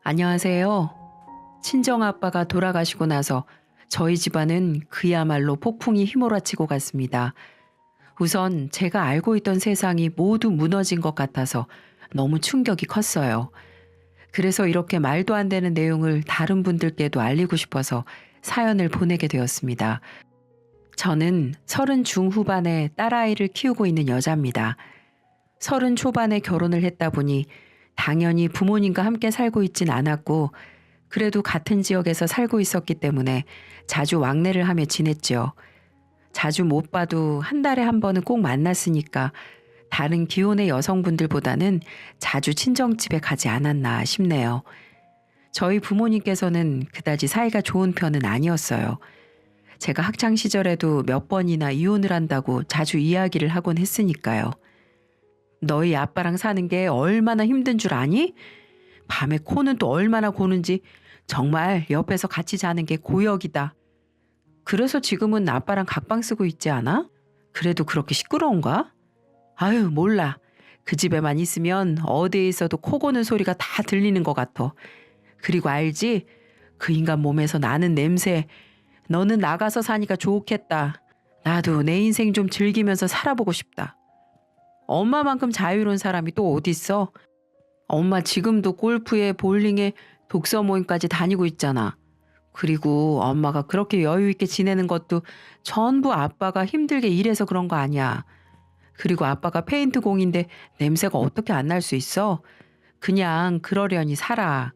안녕하세요. 친정아빠가 돌아가시고 나서 저희 집안은 그야말로 폭풍이 휘몰아치고 갔습니다. 우선 제가 알고 있던 세상이 모두 무너진 것 같아서 너무 충격이 컸어요. 그래서 이렇게 말도 안 되는 내용을 다른 분들께도 알리고 싶어서 사연을 보내게 되었습니다. 저는 30 중후반에 딸아이를 키우고 있는 여자입니다. 30 초반에 결혼을 했다 보니 당연히 부모님과 함께 살고 있진 않았고 그래도 같은 지역에서 살고 있었기 때문에 자주 왕래를 하며 지냈죠. 자주 못 봐도 한 달에 한 번은 꼭 만났으니까 다른 기혼의 여성분들보다는 자주 친정집에 가지 않았나 싶네요. 저희 부모님께서는 그다지 사이가 좋은 편은 아니었어요. 제가 학창 시절에도 몇 번이나 이혼을 한다고 자주 이야기를 하곤 했으니까요. 너희 아빠랑 사는 게 얼마나 힘든 줄 아니? 밤에 코는 또 얼마나 고는지 정말 옆에서 같이 자는 게 고역이다. 그래서 지금은 아빠랑 각방 쓰고 있지 않아? 그래도 그렇게 시끄러운가? 아유, 몰라. 그 집에만 있으면 어디에 있어도 코 고는 소리가 다 들리는 것 같아. 그리고 알지? 그 인간 몸에서 나는 냄새. 너는 나가서 사니까 좋겠다. 나도 내 인생 좀 즐기면서 살아보고 싶다. 엄마만큼 자유로운 사람이 또 어딨어? 엄마 지금도 골프에 볼링에 독서 모임까지 다니고 있잖아. 그리고 엄마가 그렇게 여유 있게 지내는 것도 전부 아빠가 힘들게 일해서 그런 거 아니야. 그리고 아빠가 페인트 공인데 냄새가 어떻게 안 날 수 있어? 그냥 그러려니 살아.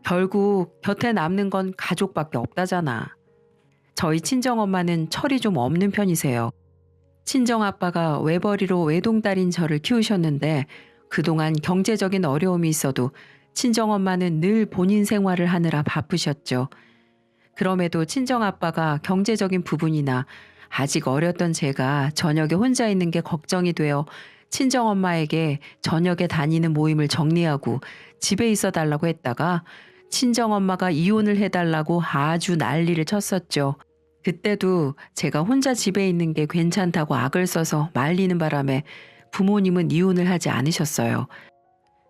결국 곁에 남는 건 가족밖에 없다잖아. 저희 친정엄마는 철이 좀 없는 편이세요. 친정아빠가 외벌이로 외동딸인 저를 키우셨는데 그동안 경제적인 어려움이 있어도 친정엄마는 늘 본인 생활을 하느라 바쁘셨죠. 그럼에도 친정아빠가 경제적인 부분이나 아직 어렸던 제가 저녁에 혼자 있는 게 걱정이 되어 친정엄마에게 저녁에 다니는 모임을 정리하고 집에 있어 달라고 했다가 친정엄마가 이혼을 해달라고 아주 난리를 쳤었죠. 그때도 제가 혼자 집에 있는 게 괜찮다고 악을 써서 말리는 바람에 부모님은 이혼을 하지 않으셨어요.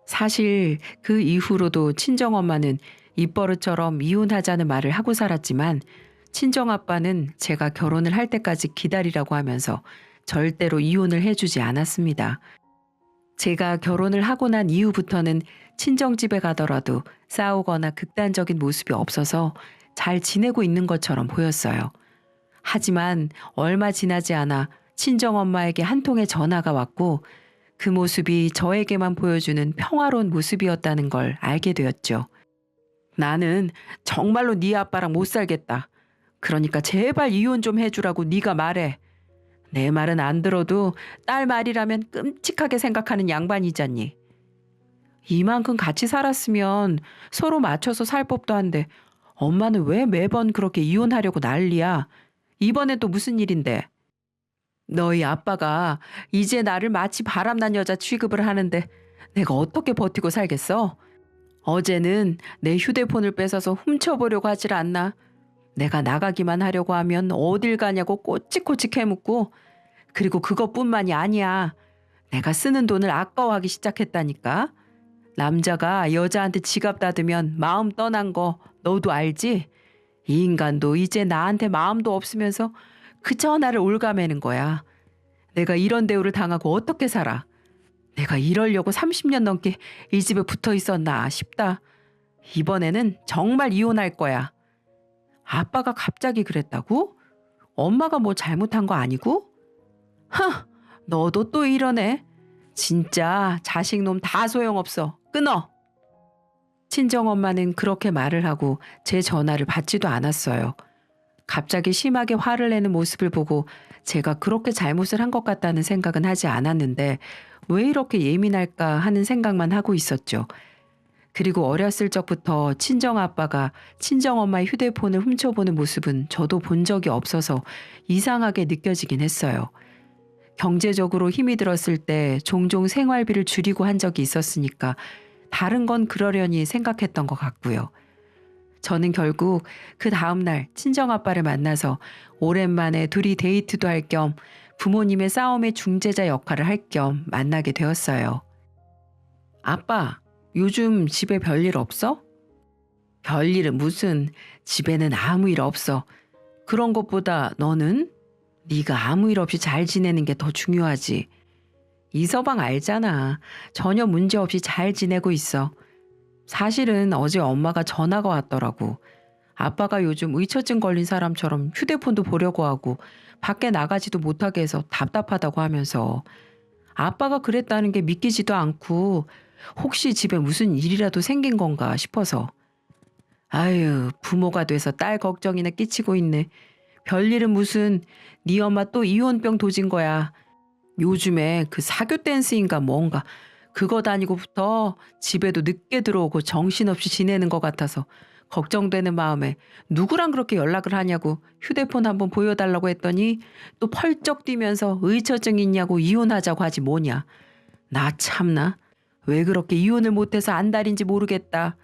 사실 그 이후로도 친정엄마는 입버릇처럼 이혼하자는 말을 하고 살았지만 친정아빠는 제가 결혼을 할 때까지 기다리라고 하면서 절대로 이혼을 해주지 않았습니다. 제가 결혼을 하고 난 이후부터는 친정집에 가더라도 싸우거나 극단적인 모습이 없어서 잘 지내고 있는 것처럼 보였어요. 하지만 얼마 지나지 않아 친정엄마에게 한 통의 전화가 왔고 그 모습이 저에게만 보여주는 평화로운 모습이었다는 걸 알게 되었죠. 나는 정말로 네 아빠랑 못 살겠다. 그러니까 제발 이혼 좀 해주라고 네가 말해. 내 말은 안 들어도 딸 말이라면 끔찍하게 생각하는 양반이잖니. 이만큼 같이 살았으면 서로 맞춰서 살 법도 한데 엄마는 왜 매번 그렇게 이혼하려고 난리야. 이번엔 또 무슨 일인데? 너희 아빠가 이제 나를 마치 바람난 여자 취급을 하는데 내가 어떻게 버티고 살겠어? 어제는 내 휴대폰을 뺏어서 훔쳐보려고 하질 않나? 내가 나가기만 하려고 하면 어딜 가냐고 꼬치꼬치 캐묻고 그리고 그것뿐만이 아니야. 내가 쓰는 돈을 아까워하기 시작했다니까. 남자가 여자한테 지갑 닫으면 마음 떠난 거 너도 알지? 이 인간도 이제 나한테 마음도 없으면서 그저 나를 올가매는 거야. 내가 이런 대우를 당하고 어떻게 살아? 내가 이러려고 30년 넘게 이 집에 붙어 있었나 싶다. 이번에는 정말 이혼할 거야. 아빠가 갑자기 그랬다고? 엄마가 뭐 잘못한 거 아니고? 흥, 너도 또 이러네. 진짜 자식놈 다 소용없어. 끊어. 친정엄마는 그렇게 말을 하고 제 전화를 받지도 않았어요. 갑자기 심하게 화를 내는 모습을 보고 제가 그렇게 잘못을 한 것 같다는 생각은 하지 않았는데 왜 이렇게 예민할까 하는 생각만 하고 있었죠. 그리고 어렸을 적부터 친정아빠가 친정엄마의 휴대폰을 훔쳐보는 모습은 저도 본 적이 없어서 이상하게 느껴지긴 했어요. 경제적으로 힘이 들었을 때 종종 생활비를 줄이고 한 적이 있었으니까 다른 건 그러려니 생각했던 것 같고요. 저는 결국 그 다음날 친정아빠를 만나서 오랜만에 둘이 데이트도 할 겸 부모님의 싸움의 중재자 역할을 할 겸 만나게 되었어요. 아빠, 요즘 집에 별일 없어? 별일은 무슨, 집에는 아무 일 없어. 그런 것보다 너는? 네가 아무 일 없이 잘 지내는 게 더 중요하지. 이 서방 알잖아. 전혀 문제 없이 잘 지내고 있어. 사실은 어제 엄마가 전화가 왔더라고. 아빠가 요즘 의처증 걸린 사람처럼 휴대폰도 보려고 하고 밖에 나가지도 못하게 해서 답답하다고 하면서 아빠가 그랬다는 게 믿기지도 않고 혹시 집에 무슨 일이라도 생긴 건가 싶어서. 아유, 부모가 돼서 딸 걱정이나 끼치고 있네. 별일은 무슨, 네 엄마 또 이혼병 도진 거야. 요즘에 그 사교 댄스인가 뭔가 그거 다니고부터 집에도 늦게 들어오고 정신없이 지내는 것 같아서 걱정되는 마음에 누구랑 그렇게 연락을 하냐고 휴대폰 한번 보여달라고 했더니 또 펄쩍 뛰면서 의처증 있냐고 이혼하자고 하지 뭐냐. 나 참나. 왜 그렇게 이혼을 못해서 안달인지 모르겠다.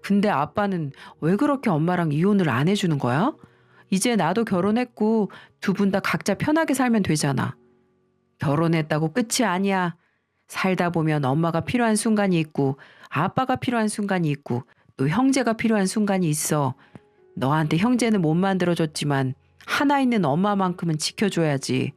근데 아빠는 왜 그렇게 엄마랑 이혼을 안 해주는 거야? 이제 나도 결혼했고 두 분 다 각자 편하게 살면 되잖아. 결혼했다고 끝이 아니야. 살다 보면 엄마가 필요한 순간이 있고 아빠가 필요한 순간이 있고 또 형제가 필요한 순간이 있어. 너한테 형제는 못 만들어줬지만 하나 있는 엄마만큼은 지켜줘야지.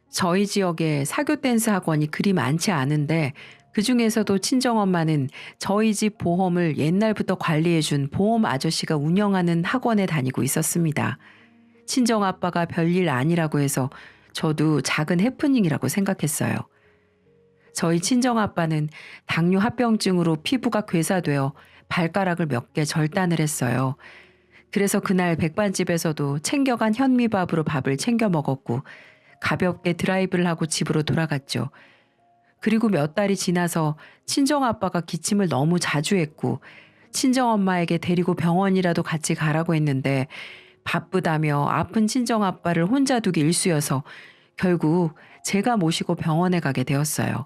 저희 지역에 사교 댄스 학원이 그리 많지 않은데 그중에서도 친정엄마는 저희 집 보험을 옛날부터 관리해준 보험 아저씨가 운영하는 학원에 다니고 있었습니다. 친정아빠가 별일 아니라고 해서 저도 작은 해프닝이라고 생각했어요. 저희 친정아빠는 당뇨 합병증으로 피부가 괴사되어 발가락을 몇 개 절단을 했어요. 그래서 그날 백반집에서도 챙겨간 현미밥으로 밥을 챙겨 먹었고 가볍게 드라이브를 하고 집으로 돌아갔죠. 그리고 몇 달이 지나서 친정아빠가 기침을 너무 자주 했고 친정엄마에게 데리고 병원이라도 같이 가라고 했는데 바쁘다며 아픈 친정아빠를 혼자 두기 일쑤여서 결국 제가 모시고 병원에 가게 되었어요.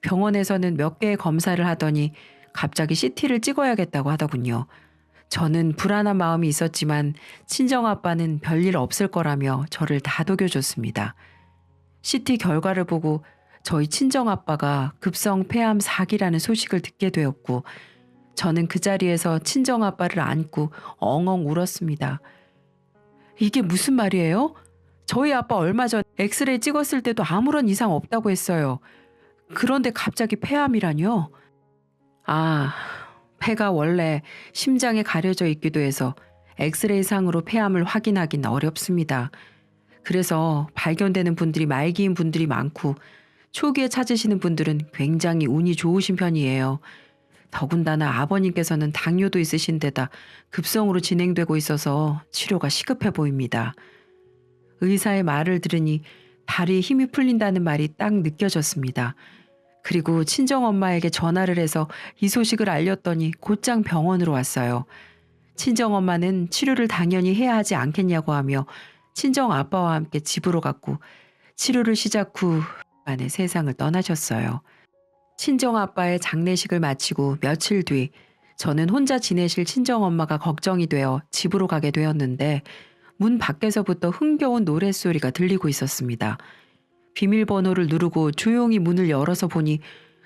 병원에서는 몇 개의 검사를 하더니 갑자기 CT를 찍어야겠다고 하더군요. 저는 불안한 마음이 있었지만 친정아빠는 별일 없을 거라며 저를 다독여줬습니다. CT 결과를 보고 저희 친정아빠가 급성 폐암 4기라는 소식을 듣게 되었고 저는 그 자리에서 친정아빠를 안고 엉엉 울었습니다. 이게 무슨 말이에요? 저희 아빠 얼마 전 엑스레이 찍었을 때도 아무런 이상 없다고 했어요. 그런데 갑자기 폐암이라뇨? 아, 폐가 원래 심장에 가려져 있기도 해서 엑스레이 상으로 폐암을 확인하긴 어렵습니다. 그래서 발견되는 분들이 말기인 분들이 많고 초기에 찾으시는 분들은 굉장히 운이 좋으신 편이에요. 더군다나 아버님께서는 당뇨도 있으신 데다 급성으로 진행되고 있어서 치료가 시급해 보입니다. 의사의 말을 들으니 다리에 힘이 풀린다는 말이 딱 느껴졌습니다. 그리고 친정엄마에게 전화를 해서 이 소식을 알렸더니 곧장 병원으로 왔어요. 친정엄마는 치료를 당연히 해야 하지 않겠냐고 하며 친정아빠와 함께 집으로 갔고 치료를 시작 후 만에 세상을 떠나셨어요. 친정아빠의 장례식을 마치고 며칠 뒤 저는 혼자 지내실 친정엄마가 걱정이 되어 집으로 가게 되었는데 문 밖에서부터 흥겨운 노랫소리가 들리고 있었습니다. 비밀번호를 누르고 조용히 문을 열어서 보니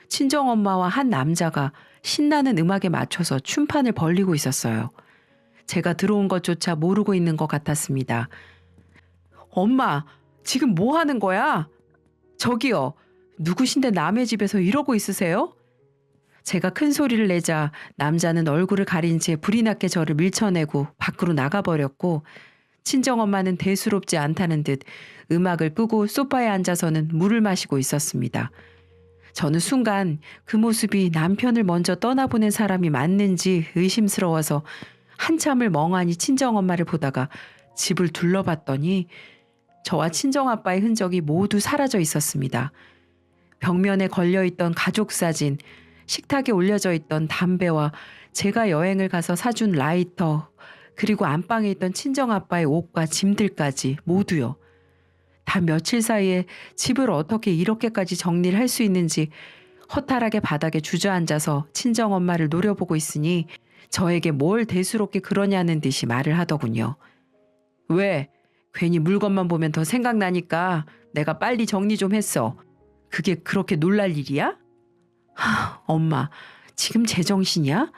친정엄마와 한 남자가 신나는 음악에 맞춰서 춤판을 벌리고 있었어요. 제가 들어온 것조차 모르고 있는 것 같았습니다. 엄마, 지금 뭐 하는 거야? 저기요, 누구신데 남의 집에서 이러고 있으세요? 제가 큰 소리를 내자 남자는 얼굴을 가린 채 불이 났게 저를 밀쳐내고 밖으로 나가버렸고 친정엄마는 대수롭지 않다는 듯 음악을 끄고 소파에 앉아서는 물을 마시고 있었습니다. 저는 순간 그 모습이 남편을 먼저 떠나보낸 사람이 맞는지 의심스러워서 한참을 멍하니 친정엄마를 보다가 집을 둘러봤더니 저와 친정아빠의 흔적이 모두 사라져 있었습니다. 벽면에 걸려있던 가족 사진, 식탁에 올려져 있던 담배와 제가 여행을 가서 사준 라이터, 그리고 안방에 있던 친정아빠의 옷과 짐들까지 모두요. 단 며칠 사이에 집을 어떻게 이렇게까지 정리를 할 수 있는지 허탈하게 바닥에 주저앉아서 친정엄마를 노려보고 있으니 저에게 뭘 대수롭게 그러냐는 듯이 말을 하더군요. 왜? 괜히 물건만 보면 더 생각나니까 내가 빨리 정리 좀 했어. 그게 그렇게 놀랄 일이야? 엄마, 지금 제정신이야?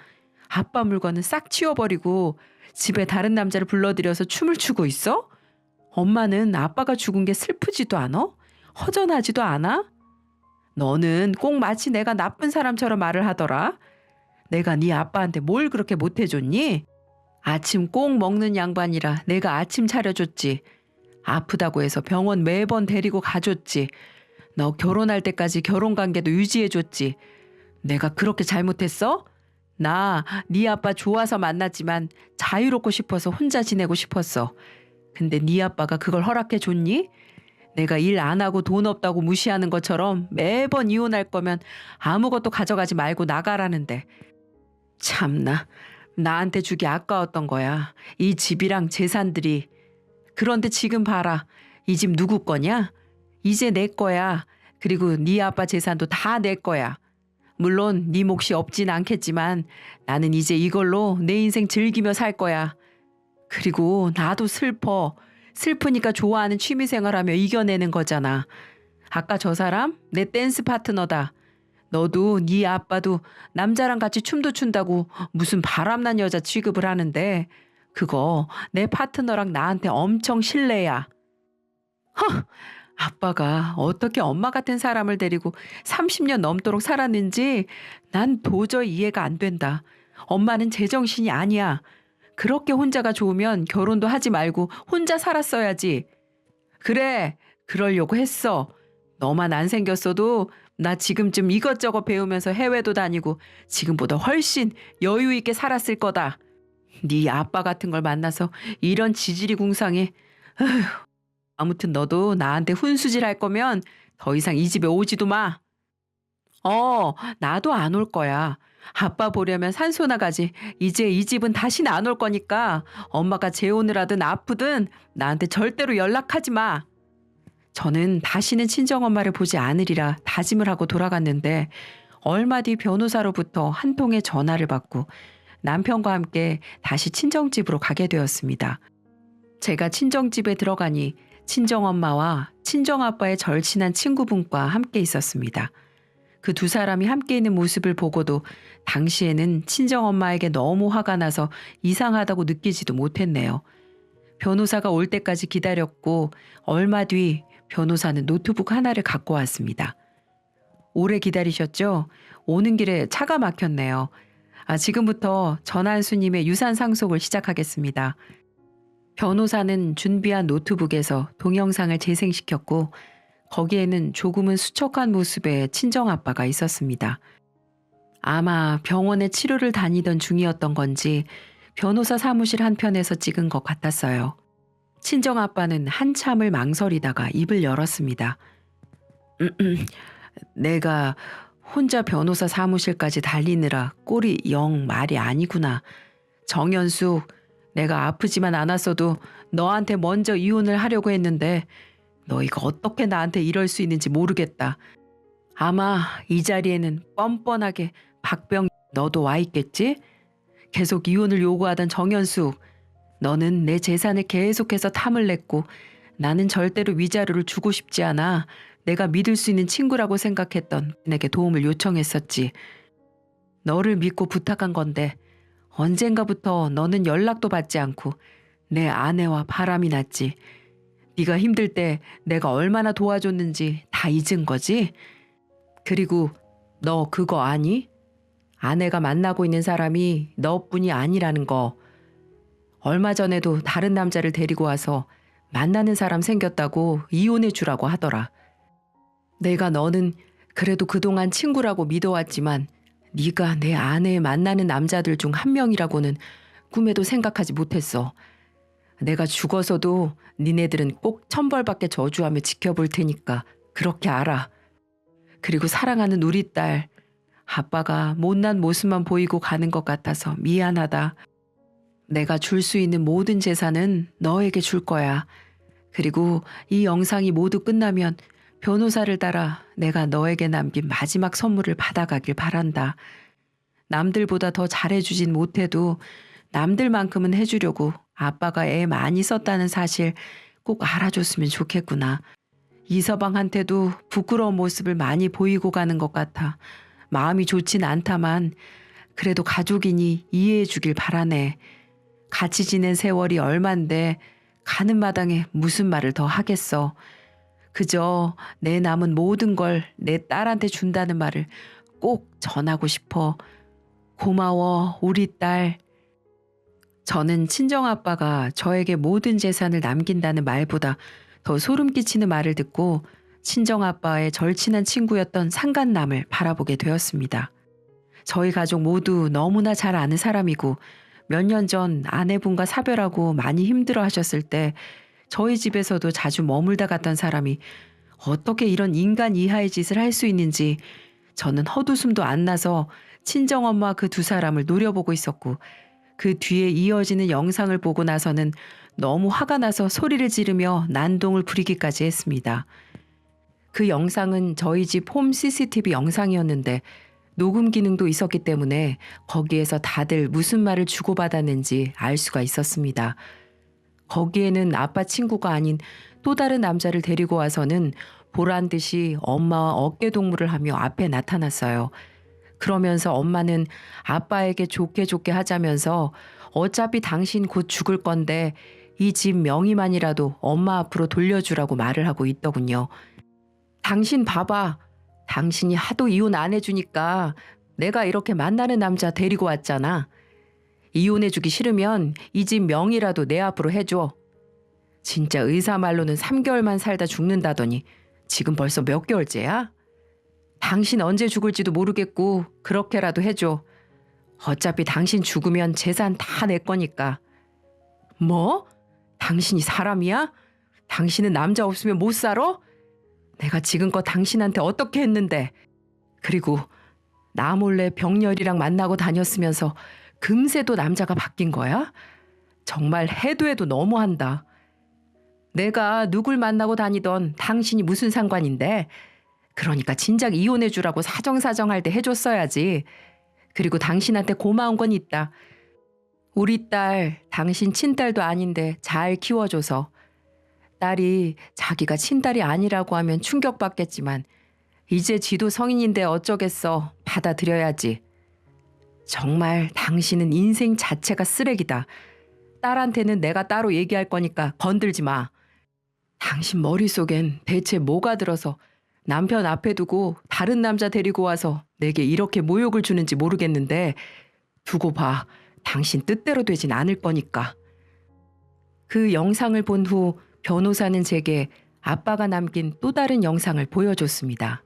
아빠 물건은 싹 치워버리고 집에 다른 남자를 불러들여서 춤을 추고 있어? 엄마는 아빠가 죽은 게 슬프지도 않아? 허전하지도 않아? 너는 꼭 마치 내가 나쁜 사람처럼 말을 하더라. 내가 네 아빠한테 뭘 그렇게 못해줬니? 아침 꼭 먹는 양반이라 내가 아침 차려줬지. 아프다고 해서 병원 매번 데리고 가줬지. 너 결혼할 때까지 결혼관계도 유지해줬지. 내가 그렇게 잘못했어? 나 네 아빠 좋아서 만났지만 자유롭고 싶어서 혼자 지내고 싶었어. 근데 네 아빠가 그걸 허락해 줬니? 내가 일 안 하고 돈 없다고 무시하는 것처럼 매번 이혼할 거면 아무것도 가져가지 말고 나가라는데. 참나, 나한테 주기 아까웠던 거야. 이 집이랑 재산들이. 그런데 지금 봐라. 이 집 누구 거냐? 이제 내 거야. 그리고 네 아빠 재산도 다 내 거야. 물론 네 몫이 없진 않겠지만 나는 이제 이걸로 내 인생 즐기며 살 거야. 그리고 나도 슬퍼. 슬프니까 좋아하는 취미생활하며 이겨내는 거잖아. 아까 저 사람 내 댄스 파트너다. 너도 네 아빠도 남자랑 같이 춤도 춘다고 무슨 바람난 여자 취급을 하는데 그거 내 파트너랑 나한테 엄청 신뢰야. 허! 아빠가 어떻게 엄마 같은 사람을 데리고 30년 넘도록 살았는지 난 도저히 이해가 안 된다. 엄마는 제정신이 아니야. 그렇게 혼자가 좋으면 결혼도 하지 말고 혼자 살았어야지. 그래, 그러려고 했어. 너만 안 생겼어도 나 지금쯤 이것저것 배우면서 해외도 다니고 지금보다 훨씬 여유 있게 살았을 거다. 네 아빠 같은 걸 만나서 이런 지질이 궁상해. 아무튼 너도 나한테 훈수질 할 거면 더 이상 이 집에 오지도 마. 나도 안 올 거야. 아빠 보려면 산소 나가지. 이제 이 집은 다시는 안 올 거니까 엄마가 재혼을 하든 아프든 나한테 절대로 연락하지 마. 저는 다시는 친정엄마를 보지 않으리라 다짐을 하고 돌아갔는데 얼마 뒤 변호사로부터 한 통의 전화를 받고 남편과 함께 다시 친정집으로 가게 되었습니다. 제가 친정집에 들어가니 친정엄마와 친정아빠의 절친한 친구분과 함께 있었습니다. 그 두 사람이 함께 있는 모습을 보고도 당시에는 친정엄마에게 너무 화가 나서 이상하다고 느끼지도 못했네요. 변호사가 올 때까지 기다렸고 얼마 뒤 변호사는 노트북 하나를 갖고 왔습니다. 오래 기다리셨죠? 오는 길에 차가 막혔네요. 지금부터 전한수님의 유산 상속을 시작하겠습니다. 변호사는 준비한 노트북에서 동영상을 재생시켰고 거기에는 조금은 수척한 모습의 친정아빠가 있었습니다. 아마 병원에 치료를 다니던 중이었던 건지 변호사 사무실 한편에서 찍은 것 같았어요. 친정아빠는 한참을 망설이다가 입을 열었습니다. 내가 혼자 변호사 사무실까지 달리느라 꼴이 영 말이 아니구나. 정연숙, 내가 아프지만 않았어도 너한테 먼저 이혼을 하려고 했는데 너 이거 어떻게 나한테 이럴 수 있는지 모르겠다. 아마 이 자리에는 뻔뻔하게 박병 너도 와 있겠지? 계속 이혼을 요구하던 정연숙, 너는 내 재산을 계속해서 탐을 냈고 나는 절대로 위자료를 주고 싶지 않아 내가 믿을 수 있는 친구라고 생각했던 내게 도움을 요청했었지. 너를 믿고 부탁한 건데 언젠가부터 너는 연락도 받지 않고 내 아내와 바람이 났지. 네가 힘들 때 내가 얼마나 도와줬는지 다 잊은 거지? 그리고 너 그거 아니? 아내가 만나고 있는 사람이 너뿐이 아니라는 거. 얼마 전에도 다른 남자를 데리고 와서 만나는 사람 생겼다고 이혼해 주라고 하더라. 내가 너는 그래도 그동안 친구라고 믿어왔지만 네가 내 아내 만나는 남자들 중 한 명이라고는 꿈에도 생각하지 못했어. 내가 죽어서도 니네들은 꼭 천벌받게 저주하며 지켜볼 테니까 그렇게 알아. 그리고 사랑하는 우리 딸, 아빠가 못난 모습만 보이고 가는 것 같아서 미안하다. 내가 줄 수 있는 모든 재산은 너에게 줄 거야. 그리고 이 영상이 모두 끝나면 변호사를 따라 내가 너에게 남긴 마지막 선물을 받아가길 바란다. 남들보다 더 잘해주진 못해도 남들만큼은 해주려고 아빠가 애 많이 썼다는 사실 꼭 알아줬으면 좋겠구나. 이서방한테도 부끄러운 모습을 많이 보이고 가는 것 같아 마음이 좋진 않다만 그래도 가족이니 이해해 주길 바라네. 같이 지낸 세월이 얼만데 가는 마당에 무슨 말을 더 하겠어. 그저 내 남은 모든 걸 내 딸한테 준다는 말을 꼭 전하고 싶어. 고마워, 우리 딸. 저는 친정아빠가 저에게 모든 재산을 남긴다는 말보다 더 소름 끼치는 말을 듣고 친정아빠의 절친한 친구였던 상간남을 바라보게 되었습니다. 저희 가족 모두 너무나 잘 아는 사람이고 몇 년 전 아내분과 사별하고 많이 힘들어 하셨을 때 저희 집에서도 자주 머물다 갔던 사람이 어떻게 이런 인간 이하의 짓을 할 수 있는지 저는 헛웃음도 안 나서 친정엄마 그 두 사람을 노려보고 있었고 그 뒤에 이어지는 영상을 보고 나서는 너무 화가 나서 소리를 지르며 난동을 부리기까지 했습니다. 그 영상은 저희 집 홈 CCTV 영상이었는데 녹음 기능도 있었기 때문에 거기에서 다들 무슨 말을 주고받았는지 알 수가 있었습니다. 거기에는 아빠 친구가 아닌 또 다른 남자를 데리고 와서는 보란 듯이 엄마와 어깨 동무를 하며 앞에 나타났어요. 그러면서 엄마는 아빠에게 좋게 좋게 하자면서 어차피 당신 곧 죽을 건데 이 집 명의만이라도 엄마 앞으로 돌려주라고 말을 하고 있더군요. 당신 봐봐. 당신이 하도 이혼 안 해주니까 내가 이렇게 만나는 남자 데리고 왔잖아. 이혼해주기 싫으면 이 집 명의라도 내 앞으로 해줘. 진짜 의사 말로는 3개월만 살다 죽는다더니 지금 벌써 몇 개월째야? 당신 언제 죽을지도 모르겠고 그렇게라도 해줘. 어차피 당신 죽으면 재산 다 내 거니까. 뭐? 당신이 사람이야? 당신은 남자 없으면 못 살아? 내가 지금껏 당신한테 어떻게 했는데. 그리고 나 몰래 병렬이랑 만나고 다녔으면서 금세도 남자가 바뀐 거야? 정말 해도 해도 너무한다. 내가 누굴 만나고 다니던 당신이 무슨 상관인데. 그러니까 진작 이혼해 주라고 사정사정할 때 해줬어야지. 그리고 당신한테 고마운 건 있다. 우리 딸 당신 친딸도 아닌데 잘 키워줘서. 딸이 자기가 친딸이 아니라고 하면 충격받겠지만 이제 지도 성인인데 어쩌겠어. 받아들여야지. 정말 당신은 인생 자체가 쓰레기다. 딸한테는 내가 따로 얘기할 거니까 건들지 마. 당신 머릿속엔 대체 뭐가 들어서 남편 앞에 두고 다른 남자 데리고 와서 내게 이렇게 모욕을 주는지 모르겠는데 두고 봐. 당신 뜻대로 되진 않을 거니까. 그 영상을 본 후 변호사는 제게 아빠가 남긴 또 다른 영상을 보여줬습니다.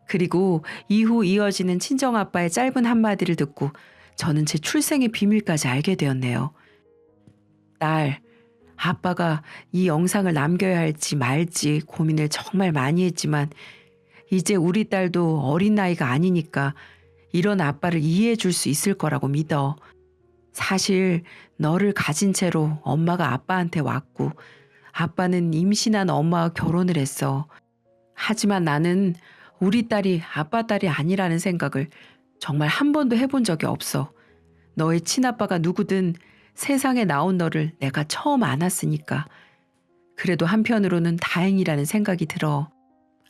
그리고 이후 이어지는 친정아빠의 짧은 한마디를 듣고 저는 제 출생의 비밀까지 알게 되었네요. 딸, 아빠가 이 영상을 남겨야 할지 말지 고민을 정말 많이 했지만 이제 우리 딸도 어린 나이가 아니니까 이런 아빠를 이해해 줄 수 있을 거라고 믿어. 사실 너를 가진 채로 엄마가 아빠한테 왔고 아빠는 임신한 엄마와 결혼을 했어. 하지만 나는 우리 딸이 아빠 딸이 아니라는 생각을 정말 한 번도 해본 적이 없어. 너의 친아빠가 누구든 세상에 나온 너를 내가 처음 안았으니까. 그래도 한편으로는 다행이라는 생각이 들어.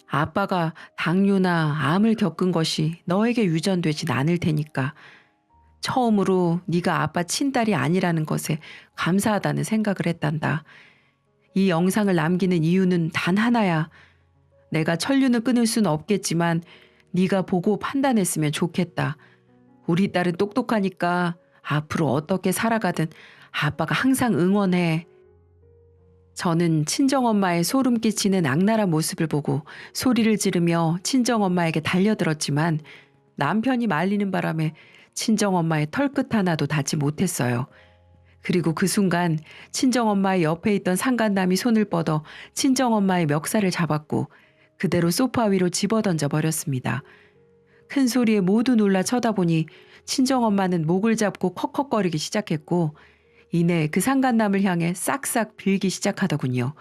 아빠가 당뇨나 암을 겪은 것이 너에게 유전되진 않을 테니까. 처음으로 네가 아빠 친딸이 아니라는 것에 감사하다는 생각을 했단다. 이 영상을 남기는 이유는 단 하나야. 내가 천륜을 끊을 수는 없겠지만 네가 보고 판단했으면 좋겠다. 우리 딸은 똑똑하니까 앞으로 어떻게 살아가든 아빠가 항상 응원해. 저는 친정엄마의 소름 끼치는 악랄한 모습을 보고 소리를 지르며 친정엄마에게 달려들었지만 남편이 말리는 바람에 친정엄마의 털끝 하나도 닿지 못했어요. 그리고 그 순간 친정엄마의 옆에 있던 상간남이 손을 뻗어 친정엄마의 멱살을 잡았고 그대로 소파 위로 집어던져 버렸습니다. 큰 소리에 모두 놀라 쳐다보니 친정엄마는 목을 잡고 컥컥거리기 시작했고 이내 그 상간남을 향해 싹싹 빌기 시작하더군요.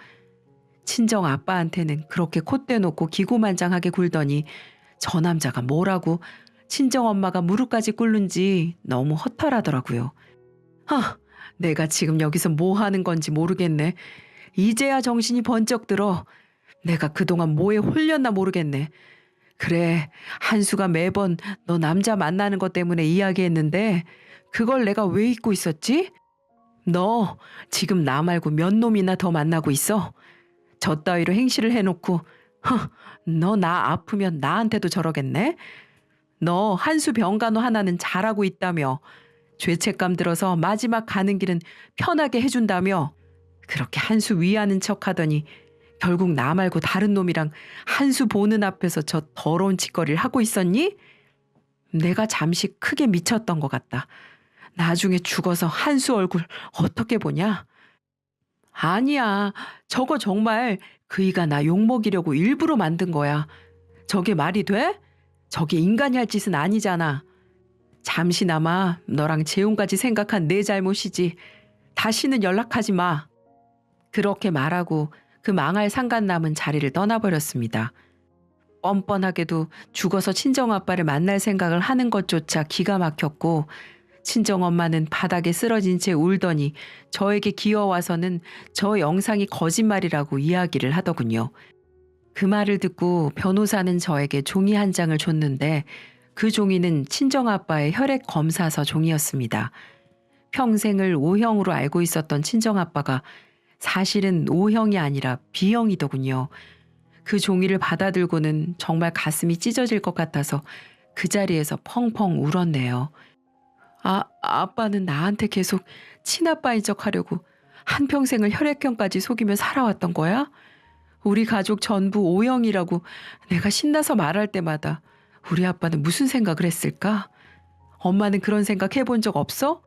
친정 아빠한테는 그렇게 콧대 놓고 기고만장하게 굴더니 저 남자가 뭐라고 친정엄마가 무릎까지 꿇는지 너무 허탈하더라고요. 내가 지금 여기서 뭐 하는 건지 모르겠네. 이제야 정신이 번쩍 들어. 내가 그동안 뭐에 홀렸나 모르겠네. 그래, 한수가 매번 너 남자 만나는 것 때문에 이야기했는데 그걸 내가 왜 잊고 있었지? 너 지금 나 말고 몇 놈이나 더 만나고 있어? 저 따위로 행실을 해놓고 너 나 아프면 나한테도 저러겠네? 너 한수 병간호 하나는 잘하고 있다며 죄책감 들어서 마지막 가는 길은 편하게 해준다며 그렇게 한수 위하는 척하더니 결국 나 말고 다른 놈이랑 한수 보는 앞에서 저 더러운 짓거리를 하고 있었니? 내가 잠시 크게 미쳤던 것 같다. 나중에 죽어서 한수 얼굴 어떻게 보냐? 아니야. 저거 정말 그이가 나 욕먹이려고 일부러 만든 거야. 저게 말이 돼? 저게 인간이 할 짓은 아니잖아. 잠시나마 너랑 재혼까지 생각한 내 잘못이지. 다시는 연락하지 마. 그렇게 말하고 그 망할 상간남은 자리를 떠나버렸습니다. 뻔뻔하게도 죽어서 친정아빠를 만날 생각을 하는 것조차 기가 막혔고 친정엄마는 바닥에 쓰러진 채 울더니 저에게 기어와서는 저 영상이 거짓말이라고 이야기를 하더군요. 그 말을 듣고 변호사는 저에게 종이 한 장을 줬는데 그 종이는 친정아빠의 혈액 검사서 종이었습니다. 평생을 O형으로 알고 있었던 친정아빠가 사실은 O형이 아니라 B형이더군요. 그 종이를 받아들고는 정말 가슴이 찢어질 것 같아서 그 자리에서 펑펑 울었네요. 아빠는 나한테 계속 친아빠인 척 하려고 한평생을 혈액형까지 속이며 살아왔던 거야? 우리 가족 전부 O형이라고 내가 신나서 말할 때마다 우리 아빠는 무슨 생각을 했을까? 엄마는 그런 생각 해본 적 없어?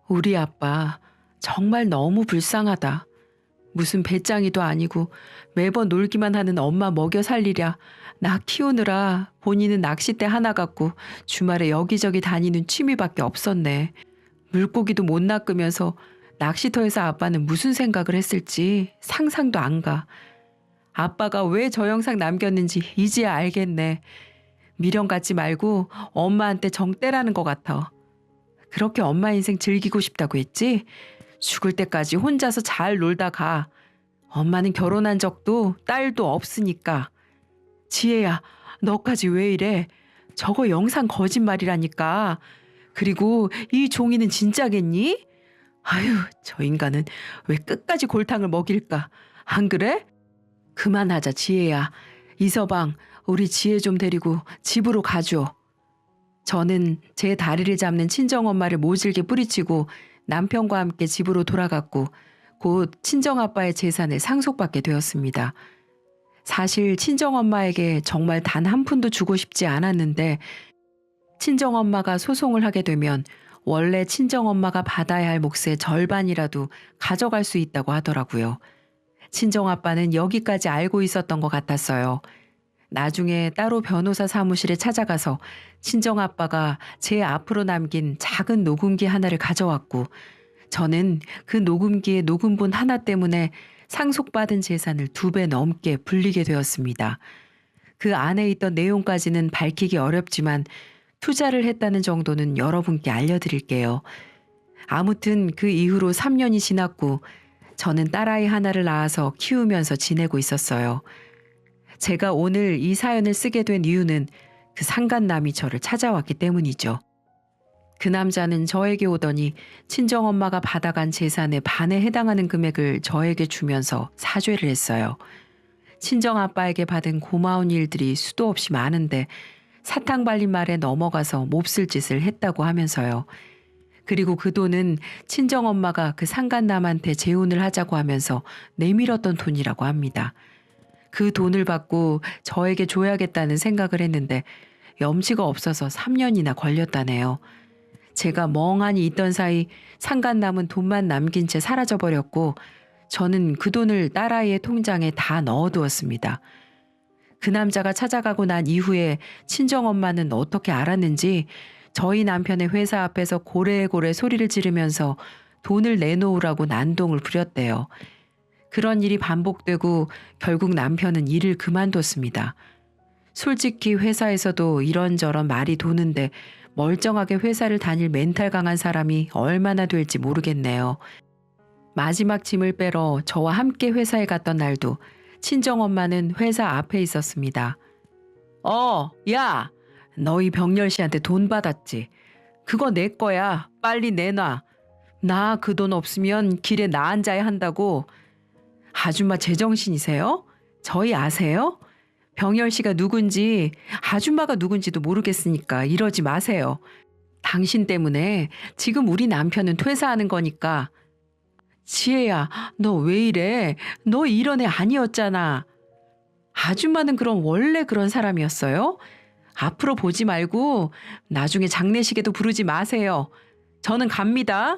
우리 아빠 정말 너무 불쌍하다. 무슨 배짱이도 아니고 매번 놀기만 하는 엄마 먹여 살리랴 나 키우느라 본인은 낚싯대 하나 갖고 주말에 여기저기 다니는 취미밖에 없었네. 물고기도 못 낚으면서 낚시터에서 아빠는 무슨 생각을 했을지 상상도 안 가. 아빠가 왜 저 영상 남겼는지 이제야 알겠네. 미련 갖지 말고 엄마한테 정 떼라는 것 같아. 그렇게 엄마 인생 즐기고 싶다고 했지? 죽을 때까지 혼자서 잘 놀다 가. 엄마는 결혼한 적도 딸도 없으니까. 지혜야, 너까지 왜 이래? 저거 영상 거짓말이라니까. 그리고 이 종이는 진짜겠니? 아유, 저 인간은 왜 끝까지 골탕을 먹일까? 안 그래? 그만하자, 지혜야. 이서방, 우리 지혜 좀 데리고 집으로 가줘. 저는 제 다리를 잡는 친정엄마를 모질게 뿌리치고 남편과 함께 집으로 돌아갔고 곧 친정아빠의 재산을 상속받게 되었습니다. 사실 친정엄마에게 정말 단 한 푼도 주고 싶지 않았는데 친정엄마가 소송을 하게 되면 원래 친정엄마가 받아야 할 몫의 절반이라도 가져갈 수 있다고 하더라고요. 친정아빠는 여기까지 알고 있었던 것 같았어요. 나중에 따로 변호사 사무실에 찾아가서 친정아빠가 제 앞으로 남긴 작은 녹음기 하나를 가져왔고 저는 그 녹음기의 녹음본 하나 때문에 상속받은 재산을 2배 넘게 불리게 되었습니다. 그 안에 있던 내용까지는 밝히기 어렵지만 투자를 했다는 정도는 여러분께 알려드릴게요. 아무튼 그 이후로 3년이 지났고 저는 딸아이 하나를 낳아서 키우면서 지내고 있었어요. 제가 오늘 이 사연을 쓰게 된 이유는 그 상간남이 저를 찾아왔기 때문이죠. 그 남자는 저에게 오더니 친정엄마가 받아간 재산의 반에 해당하는 금액을 저에게 주면서 사죄를 했어요. 친정아빠에게 받은 고마운 일들이 수도 없이 많은데 사탕 발린 말에 넘어가서 몹쓸 짓을 했다고 하면서요. 그리고 그 돈은 친정엄마가 그 상간남한테 재혼을 하자고 하면서 내밀었던 돈이라고 합니다. 그 돈을 받고 저에게 줘야겠다는 생각을 했는데 염치가 없어서 3년이나 걸렸다네요. 제가 멍하니 있던 사이 상간남은 돈만 남긴 채 사라져버렸고 저는 그 돈을 딸아이의 통장에 다 넣어두었습니다. 그 남자가 찾아가고 난 이후에 친정엄마는 어떻게 알았는지 저희 남편의 회사 앞에서 고래고래 소리를 지르면서 돈을 내놓으라고 난동을 부렸대요. 그런 일이 반복되고 결국 남편은 일을 그만뒀습니다. 솔직히 회사에서도 이런저런 말이 도는데 멀쩡하게 회사를 다닐 멘탈 강한 사람이 얼마나 될지 모르겠네요. 마지막 짐을 빼러 저와 함께 회사에 갔던 날도 친정엄마는 회사 앞에 있었습니다. 야, 너희 병렬 씨한테 돈 받았지? 그거 내 거야. 빨리 내놔. 나 그 돈 없으면 길에 나 앉아야 한다고. 아줌마 제정신이세요? 저희 아세요? 병열 씨가 누군지, 아줌마가 누군지도 모르겠으니까 이러지 마세요. 당신 때문에 지금 우리 남편은 퇴사하는 거니까. 지혜야, 너 왜 이래? 너 이런 애 아니었잖아. 아줌마는 그럼 원래 그런 사람이었어요? 앞으로 보지 말고 나중에 장례식에도 부르지 마세요. 저는 갑니다.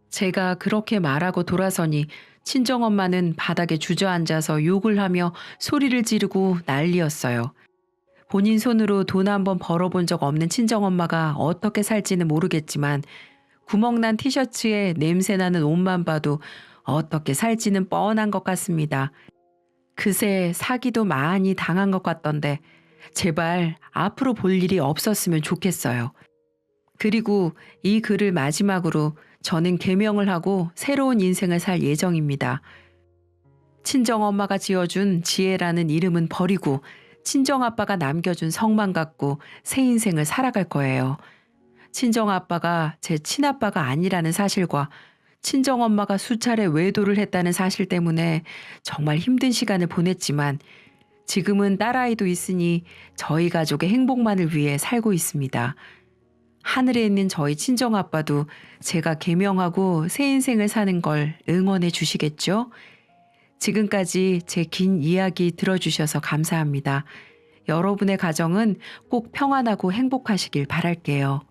제가 그렇게 말하고 돌아서니 친정엄마는 바닥에 주저앉아서 욕을 하며 소리를 지르고 난리였어요. 본인 손으로 돈 한 번 벌어본 적 없는 친정엄마가 어떻게 살지는 모르겠지만 구멍난 티셔츠에 냄새나는 옷만 봐도 어떻게 살지는 뻔한 것 같습니다. 그새 사기도 많이 당한 것 같던데 제발 앞으로 볼 일이 없었으면 좋겠어요. 그리고 이 글을 마지막으로 저는 개명을 하고 새로운 인생을 살 예정입니다. 친정엄마가 지어준 지혜라는 이름은 버리고 친정아빠가 남겨준 성만 갖고 새 인생을 살아갈 거예요. 친정아빠가 제 친아빠가 아니라는 사실과 친정엄마가 수차례 외도를 했다는 사실 때문에 정말 힘든 시간을 보냈지만 지금은 딸아이도 있으니 저희 가족의 행복만을 위해 살고 있습니다. 하늘에 있는 저희 친정아빠도 제가 개명하고 새 인생을 사는 걸 응원해 주시겠죠? 지금까지 제 긴 이야기 들어주셔서 감사합니다. 여러분의 가정은 꼭 평안하고 행복하시길 바랄게요.